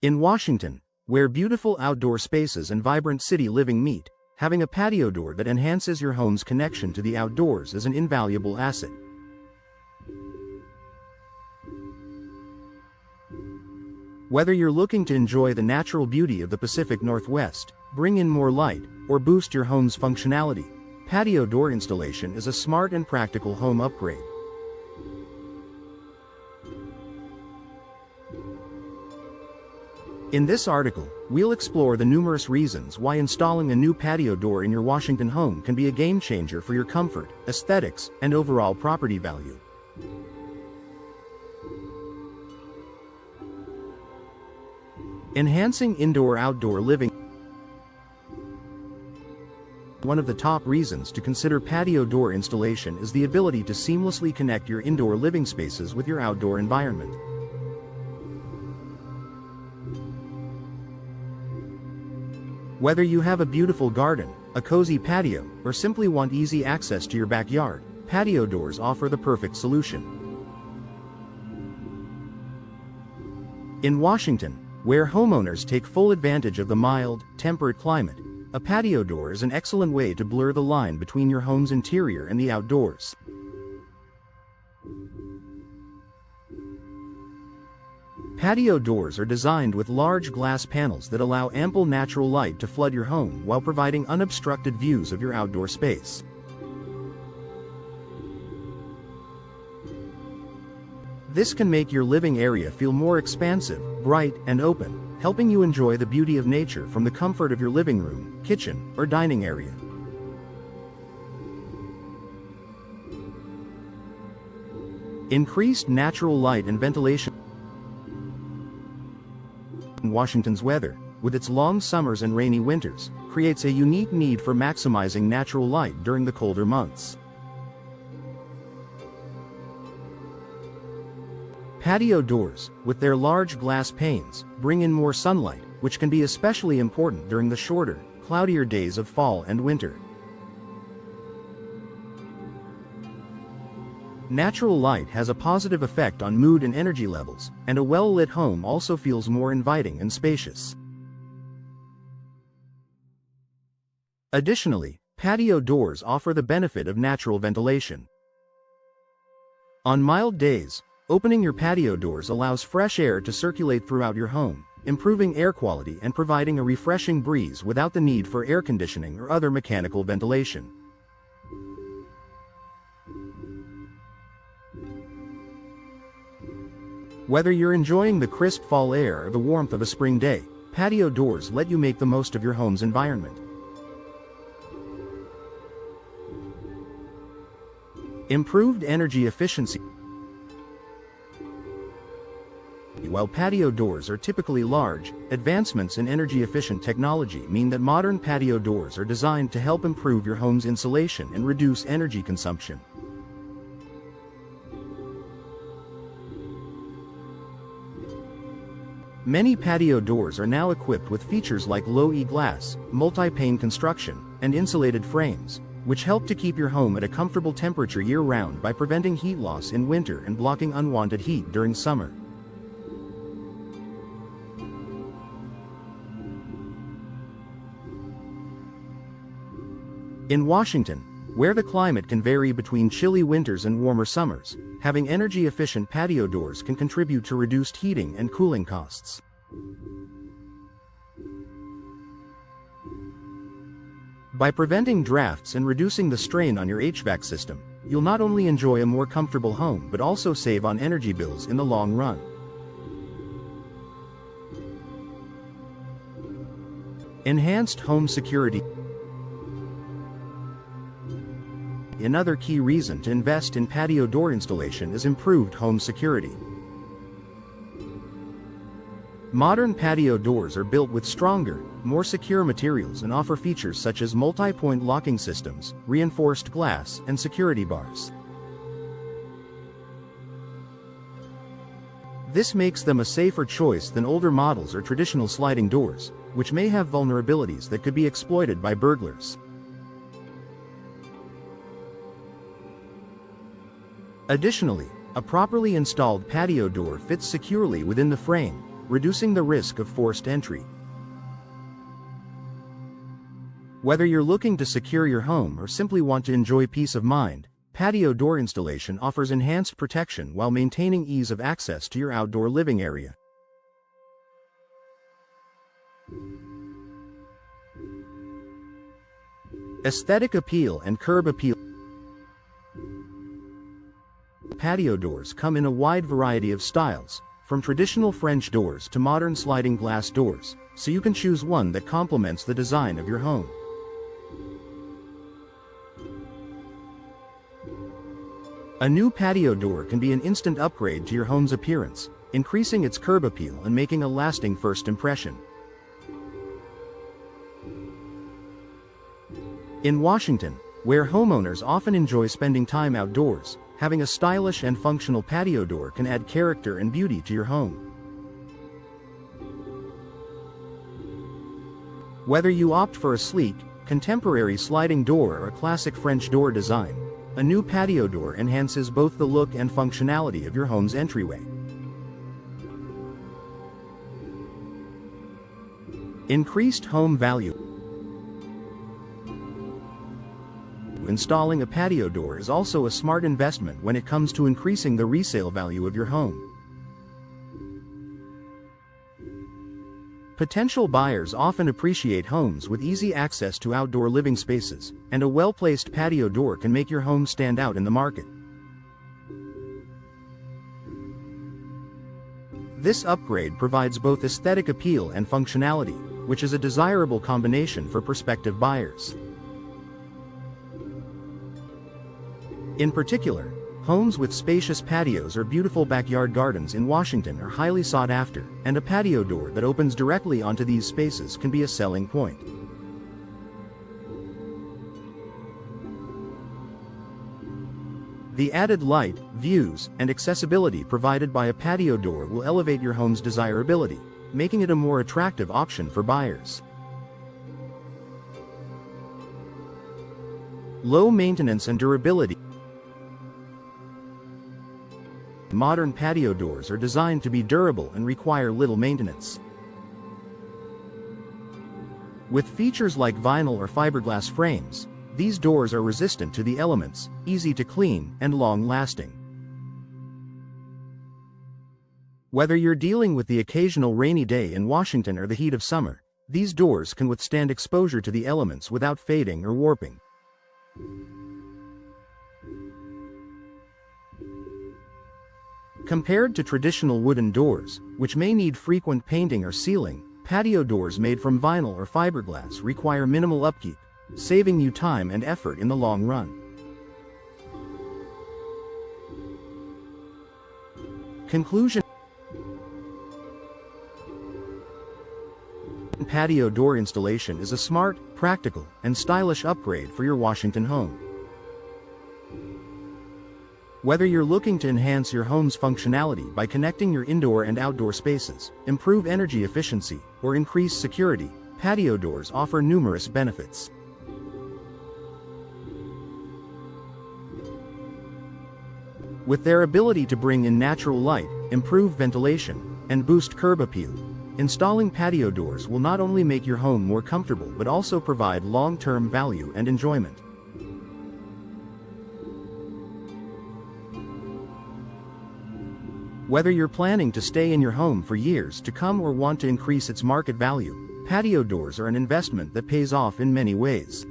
In Washington, where beautiful outdoor spaces and vibrant city living meet, having a patio door that enhances your home's connection to the outdoors is an invaluable asset. Whether you're looking to enjoy the natural beauty of the Pacific Northwest, bring in more light, or boost your home's functionality, patio door installation is a smart and practical home upgrade. In this article, we'll explore the numerous reasons why installing a new patio door in your Washington home can be a game changer for your comfort, aesthetics, and overall property value. Enhancing indoor-outdoor living. One of the top reasons to consider patio door installation is the ability to seamlessly connect your indoor living spaces with your outdoor environment. Whether you have a beautiful garden, a cozy patio, or simply want easy access to your backyard, patio doors offer the perfect solution. In Washington, where homeowners take full advantage of the mild, temperate climate, a patio door is an excellent way to blur the line between your home's interior and the outdoors. Patio doors are designed with large glass panels that allow ample natural light to flood your home while providing unobstructed views of your outdoor space. This can make your living area feel more expansive, bright, and open, helping you enjoy the beauty of nature from the comfort of your living room, kitchen, or dining area. Increased natural light and ventilation. Washington's weather, with its long summers and rainy winters, creates a unique need for maximizing natural light during the colder months. Patio doors, with their large glass panes, bring in more sunlight, which can be especially important during the shorter, cloudier days of fall and winter. Natural light has a positive effect on mood and energy levels, and a well-lit home also feels more inviting and spacious. Additionally, patio doors offer the benefit of natural ventilation. On mild days, opening your patio doors allows fresh air to circulate throughout your home, improving air quality and providing a refreshing breeze without the need for air conditioning or other mechanical ventilation. Whether you're enjoying the crisp fall air or the warmth of a spring day, patio doors let you make the most of your home's environment. Improved energy efficiency. While patio doors are typically large, advancements in energy-efficient technology mean that modern patio doors are designed to help improve your home's insulation and reduce energy consumption. Many patio doors are now equipped with features like low-E glass, multi-pane construction, and insulated frames, which help to keep your home at a comfortable temperature year-round by preventing heat loss in winter and blocking unwanted heat during summer. In Washington, where the climate can vary between chilly winters and warmer summers, having energy-efficient patio doors can contribute to reduced heating and cooling costs. By preventing drafts and reducing the strain on your HVAC system, you'll not only enjoy a more comfortable home but also save on energy bills in the long run. Enhanced home security. Another key reason to invest in patio door installation is improved home security. Modern patio doors are built with stronger, more secure materials and offer features such as multi-point locking systems, reinforced glass, and security bars. This makes them a safer choice than older models or traditional sliding doors, which may have vulnerabilities that could be exploited by burglars. Additionally, a properly installed patio door fits securely within the frame, reducing the risk of forced entry. Whether you're looking to secure your home or simply want to enjoy peace of mind, patio door installation offers enhanced protection while maintaining ease of access to your outdoor living area. Aesthetic appeal and curb appeal. Patio doors come in a wide variety of styles, from traditional French doors to modern sliding glass doors, so you can choose one that complements the design of your home. A new patio door can be an instant upgrade to your home's appearance, increasing its curb appeal and making a lasting first impression. In Washington, where homeowners often enjoy spending time outdoors, having a stylish and functional patio door can add character and beauty to your home. Whether you opt for a sleek, contemporary sliding door or a classic French door design, a new patio door enhances both the look and functionality of your home's entryway. Increased home value. Installing a patio door is also a smart investment when it comes to increasing the resale value of your home. Potential buyers often appreciate homes with easy access to outdoor living spaces, and a well-placed patio door can make your home stand out in the market. This upgrade provides both aesthetic appeal and functionality, which is a desirable combination for prospective buyers. In particular, homes with spacious patios or beautiful backyard gardens in Washington are highly sought after, and a patio door that opens directly onto these spaces can be a selling point. The added light, views, and accessibility provided by a patio door will elevate your home's desirability, making it a more attractive option for buyers. Low maintenance and durability. Modern patio doors are designed to be durable and require little maintenance. With features like vinyl or fiberglass frames, these doors are resistant to the elements, easy to clean, and long-lasting. Whether you're dealing with the occasional rainy day in Washington or the heat of summer, these doors can withstand exposure to the elements without fading or warping. Compared to traditional wooden doors, which may need frequent painting or sealing, patio doors made from vinyl or fiberglass require minimal upkeep, saving you time and effort in the long run. Conclusion. Patio door installation is a smart, practical, and stylish upgrade for your Washington home. Whether you're looking to enhance your home's functionality by connecting your indoor and outdoor spaces, improve energy efficiency, or increase security, patio doors offer numerous benefits. With their ability to bring in natural light, improve ventilation, and boost curb appeal, installing patio doors will not only make your home more comfortable but also provide long-term value and enjoyment. Whether you're planning to stay in your home for years to come or want to increase its market value, patio doors are an investment that pays off in many ways.